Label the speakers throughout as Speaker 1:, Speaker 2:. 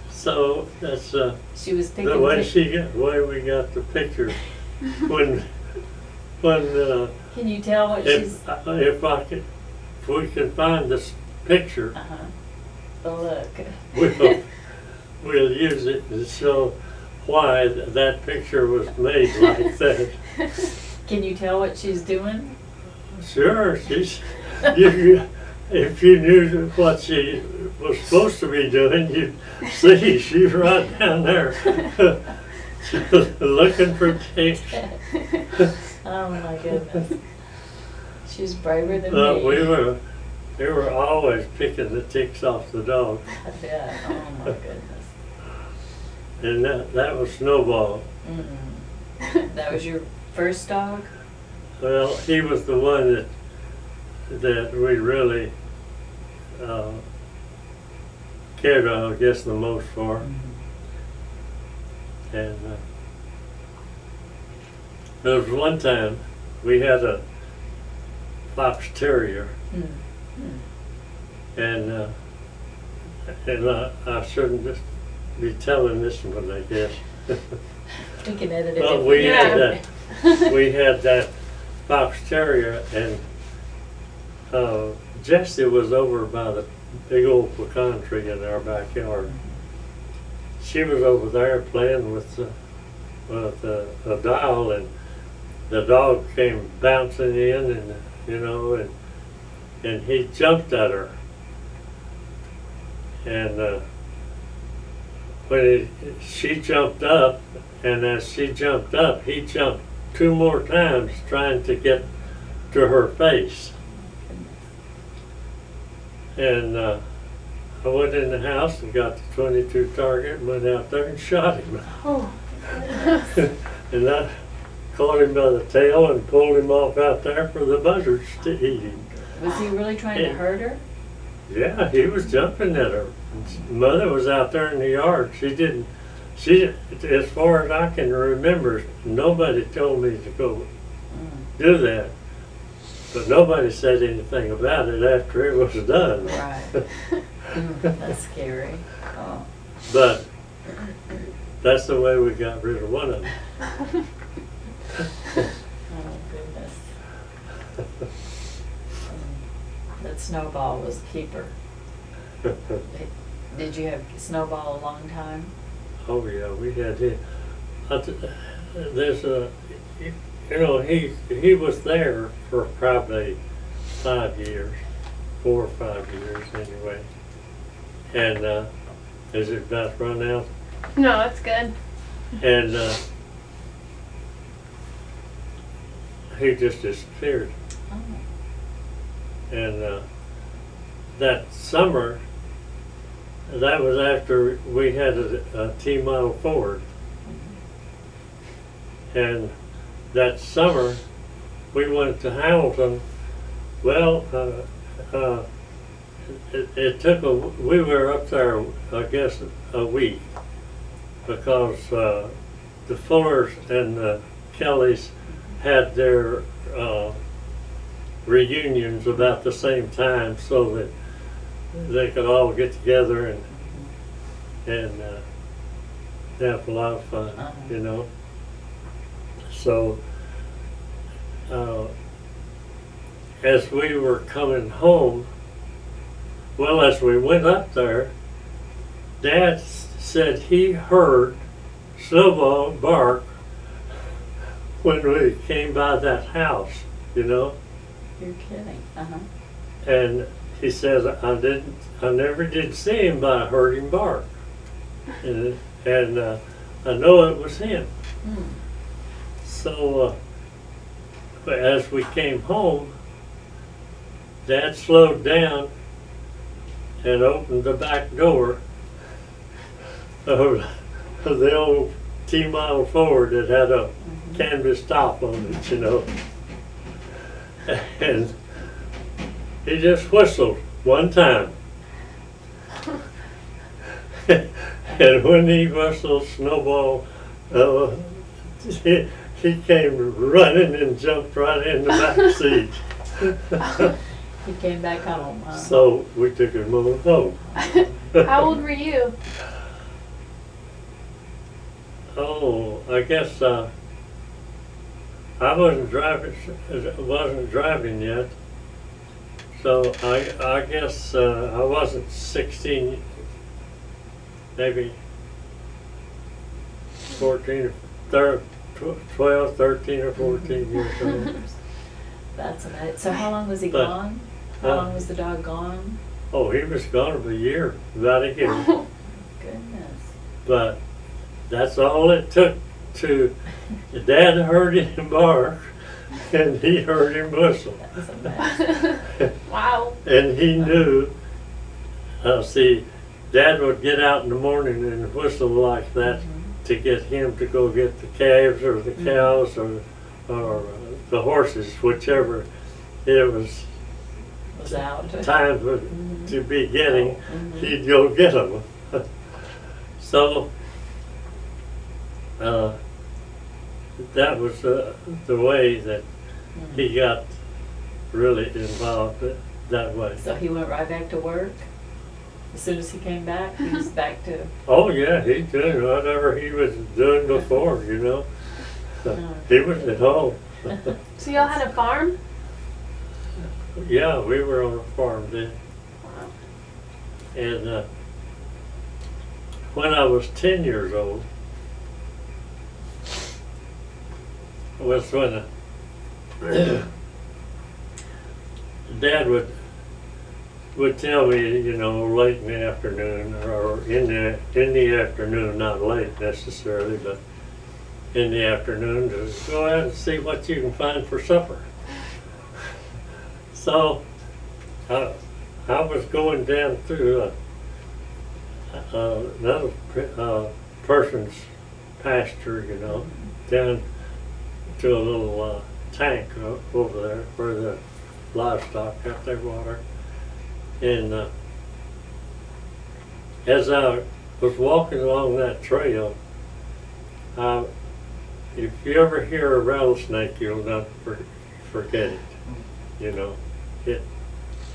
Speaker 1: So that's
Speaker 2: She was
Speaker 1: the
Speaker 2: picking.
Speaker 1: way we got the picture. When
Speaker 2: Can you tell what she's?
Speaker 1: if we can find this picture,
Speaker 2: Oh, look.
Speaker 1: we'll use it to show why that picture was made like that.
Speaker 2: Can you tell what she's doing?
Speaker 1: Sure, if you knew what she was supposed to be doing, you'd see she's right down there looking for ticks.
Speaker 2: Oh my goodness. She's braver than me.
Speaker 1: We were always picking the ticks off the dog.
Speaker 2: Yeah. Oh my goodness.
Speaker 1: And that was Snowball.
Speaker 2: That was your first dog?
Speaker 1: Well, he was the one that we really cared, I guess, the most for. And there was one time we had a fox terrier, and I shouldn't just be telling this one, I guess.
Speaker 2: We can edit it.
Speaker 1: But we had that fox terrier, and Jessie was over by the big old pecan tree in our backyard. She was over there playing with a doll, and the dog came bouncing in, and he jumped at her. And she jumped up, and as she jumped up, he jumped 2 more times trying to get to her face. And I went in the house and got the .22 target and went out there and shot him.
Speaker 2: Oh.
Speaker 1: And I caught him by the tail and pulled him off out there for the buzzards to eat him.
Speaker 2: Was he really trying to hurt her?
Speaker 1: Yeah, he was jumping at her. Mother was out there in the yard. As far as I can remember, nobody told me to go do that. But nobody said anything about it after it was done.
Speaker 2: Right. That's scary. Oh.
Speaker 1: But that's the way we got rid of one of them.
Speaker 2: Oh, goodness. That Snowball was a keeper. Did you have Snowball a long time?
Speaker 1: Oh yeah, we had him. There's he was there for probably 5 years, 4 or 5 years anyway. And is it about run out?
Speaker 3: No, that's good.
Speaker 1: And he just disappeared.
Speaker 2: Oh.
Speaker 1: And that summer, that was after we had a T-model Ford. And that summer, we went to Hamilton. Well, we were up there, I guess, a week, because the Fullers and the Kellys had their reunions about the same time, so that they could all get together and have a lot of fun, So as we were coming home, well, as we went up there, Dad said he heard Snowball bark when we came by that house,
Speaker 2: You're kidding.
Speaker 1: And he says, I never did see him, but I heard him bark. And I know it was him. So as we came home, Dad slowed down and opened the back door of the old T-model Ford that had a canvas top on it, And he just whistled one time. And when he whistled, Snowball, he came running and jumped right in the back seat.
Speaker 2: He came back home, huh?
Speaker 1: So we took him on home.
Speaker 3: How old were you?
Speaker 1: Oh, I guess I wasn't driving yet. So I guess I wasn't 16, maybe 14, 12, 13 or 14 years old.
Speaker 2: That's amazing. So how long was he
Speaker 1: But-
Speaker 2: gone? How long was the dog gone?
Speaker 1: Oh, he was gone for a year, about a year.
Speaker 2: Goodness.
Speaker 1: But that's all it took to, Dad heard him bark and he heard him whistle.
Speaker 2: That was amazing.
Speaker 3: Wow.
Speaker 1: And he knew, see, Dad would get out in the morning and whistle like that to get him to go get the calves or the cows or the horses, whichever it was
Speaker 2: Was out.
Speaker 1: time to be getting, he'd go get them. So that was the way that he got really involved that way.
Speaker 2: So he went right back to work? As soon as he came back, he was back to...
Speaker 1: Oh yeah, he's doing whatever he was doing before, you know. He was at home.
Speaker 3: So y'all had a farm?
Speaker 1: Yeah, we were on a farm then.
Speaker 3: Wow.
Speaker 1: And when I was 10 years old, was when Dad would tell me, you know, late in the afternoon or in the afternoon, not late necessarily, but in the afternoon, to go out and see what you can find for supper. So I was going down through another person's pasture, you know, down to a little tank over there where the livestock got their water. And as I was walking along that trail, if you ever hear a rattlesnake, you'll not forget it. You know, it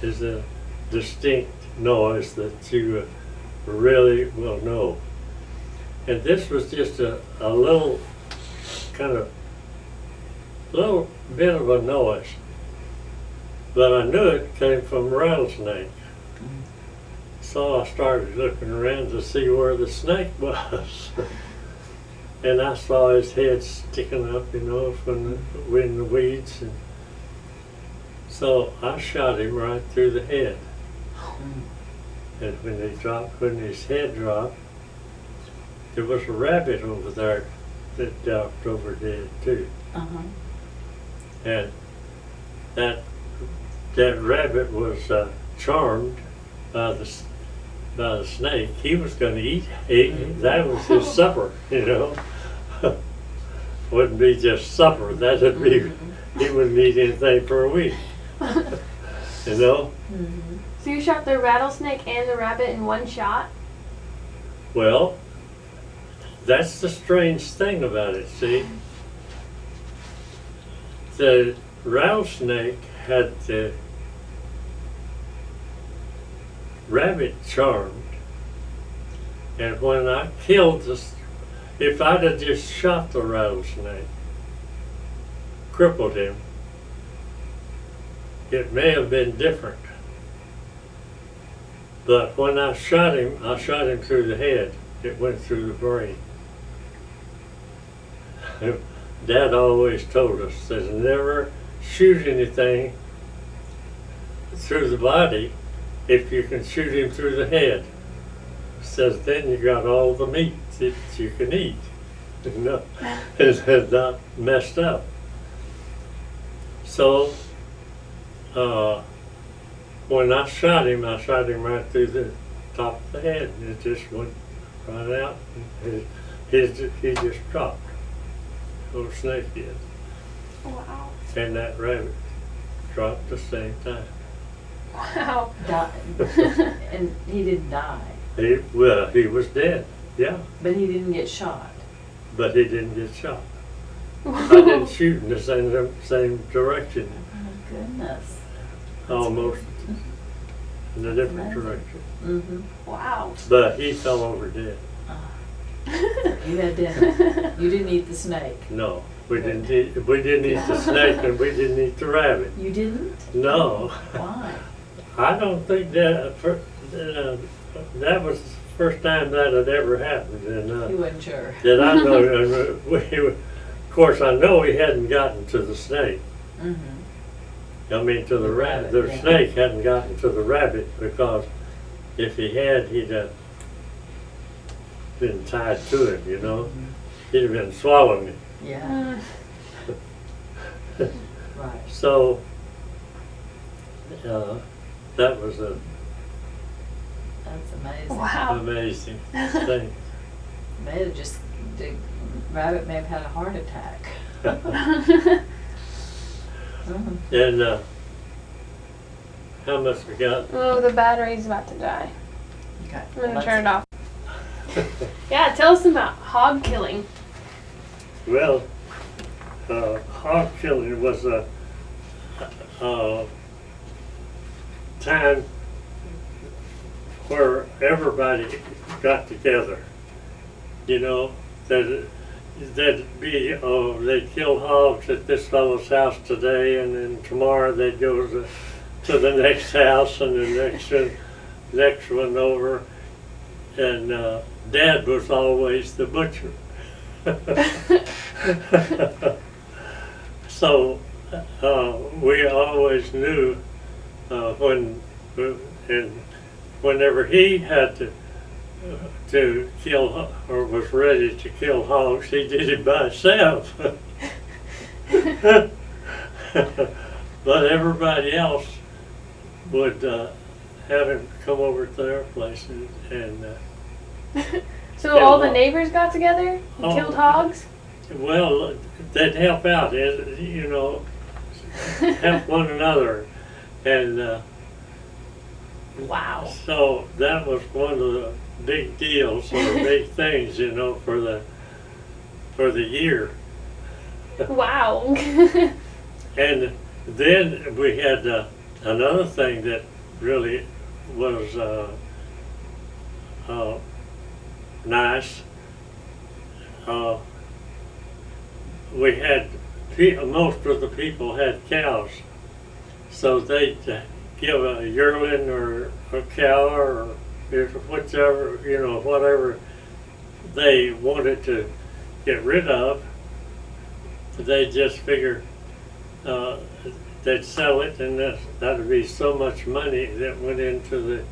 Speaker 1: is a distinct noise that you really will know. And this was just a little little bit of a noise, but I knew it came from a rattlesnake. So I started looking around to see where the snake was. And I saw his head sticking up, you know, from in the weeds. And so I shot him right through the head. And when his head dropped, there was a rabbit over there that dropped over dead too.
Speaker 2: Uh-huh.
Speaker 1: And that rabbit was charmed by the snake. He was going to eat. That was his supper, you know. Wouldn't be just supper. That'd be, he wouldn't eat anything for a week, you know.
Speaker 3: So you shot the rattlesnake and the rabbit in one shot?
Speaker 1: Well, that's the strange thing about it, see. The rattlesnake had the rabbit charmed, and when I killed if I'd have just shot the rattlesnake, crippled him, it may have been different. But when I shot him through the head. It went through the brain. Dad always told us, says never shoot anything through the body if you can shoot him through the head. Says then you got all the meat that you can eat. You know, it's not messed up. So when I shot him right through the top of the head, and it just went right out. He just dropped. Little snake did.
Speaker 3: Wow.
Speaker 1: And that rabbit dropped at the same time.
Speaker 3: Wow.
Speaker 2: And he didn't die,
Speaker 1: He was dead, yeah,
Speaker 2: but he didn't get shot.
Speaker 1: but he didn't get shot. I didn't shoot in the same direction.
Speaker 2: Oh, goodness.
Speaker 1: almost in a different
Speaker 2: Amazing.
Speaker 1: direction.
Speaker 2: Mm-hmm.
Speaker 3: Wow.
Speaker 1: But he fell over dead.
Speaker 2: You had dinner. You didn't eat the snake.
Speaker 1: No, we didn't eat the snake and we didn't eat the rabbit.
Speaker 2: You didn't?
Speaker 1: No,
Speaker 2: Why?
Speaker 1: I don't think that that was the first time that had ever happened. And
Speaker 2: You wasn't sure.
Speaker 1: that I know, and of course, I know he hadn't gotten to the snake.
Speaker 2: Mm-hmm.
Speaker 1: I mean, to the rabbit.
Speaker 2: rabbit,
Speaker 1: The
Speaker 2: yeah.
Speaker 1: snake hadn't gotten to the rabbit because if he had, he'd have been tied to him, you know. He'd have been swallowing it.
Speaker 2: Yeah,
Speaker 3: Mm.
Speaker 2: right.
Speaker 1: So, that was an
Speaker 2: That's amazing.
Speaker 3: Wow.
Speaker 1: amazing thing.
Speaker 2: May have just, the rabbit may have had a heart attack. Mhm.
Speaker 1: And how much we got?
Speaker 3: Oh, the battery's about to die.
Speaker 2: Okay.
Speaker 3: I'm gonna turn it off. Yeah, tell us about hog killing.
Speaker 1: Well, hog killing was a time where everybody got together. You know, that'd be, oh, they'd kill hogs at this fellow's house today, and then tomorrow they'd go to the next house and the next one over. And Dad was always the butcher. So we always knew whenever he had to kill or was ready to kill hogs, he did it by himself. But everybody else would have him come over to their place and
Speaker 3: So all the neighbors got together and
Speaker 1: Oh.
Speaker 3: killed hogs?
Speaker 1: well, they'd help out, you know, help one another. And
Speaker 3: Wow.
Speaker 1: so that was one of the big deals or big things, you know, for the year.
Speaker 3: Wow.
Speaker 1: And then we had another thing that really was nice. We had most of the people had cows, so they'd give a yearling or a cow or whichever, you know, whatever they wanted to get rid of. They just figure they'd sell it, and that'd be so much money that went into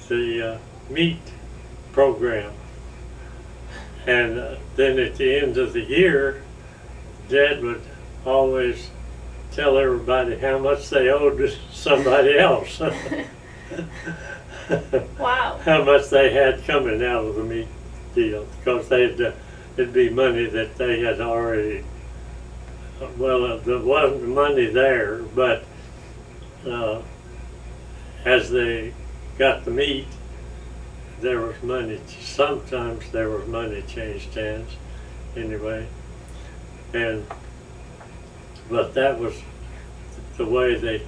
Speaker 1: the meat program. And then at the end of the year, Dad would always tell everybody how much they owed to somebody else.
Speaker 3: Wow.
Speaker 1: How much they had coming out of the meat deal, because it'd be money that they had already. Well, there wasn't money there, but as they got the meat, there was money. Sometimes there was money changed hands, anyway. But that was the way they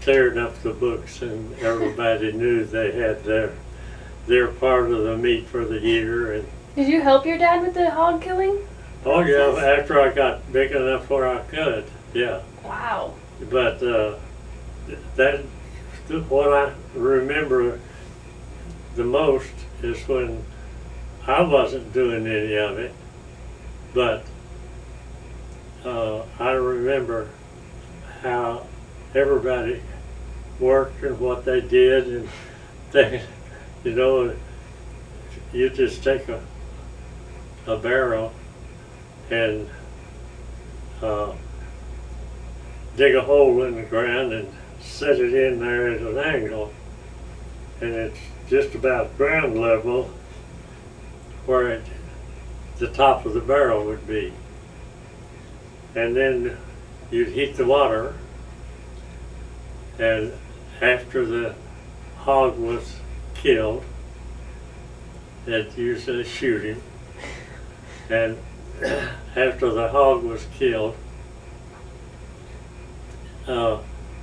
Speaker 1: cleared up the books, and everybody knew they had their part of the meat for the year. And
Speaker 3: Did you help your dad with the hog killing?
Speaker 1: oh yeah, after I got big enough where I could, yeah.
Speaker 3: Wow.
Speaker 1: But that what I remember the most is when I wasn't doing any of it, but I remember how everybody worked and what they did, and they, you know, you just take a barrel and dig a hole in the ground and set it in there at an angle, and it's just about ground level where the top of the barrel would be. And then you'd heat the water, and after the hog was killed, they'd usually shoot him, and after the hog was killed,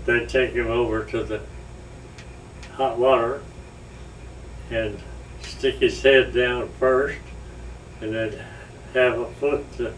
Speaker 1: they'd take him over to the hot water and stick his head down first, and then have a foot to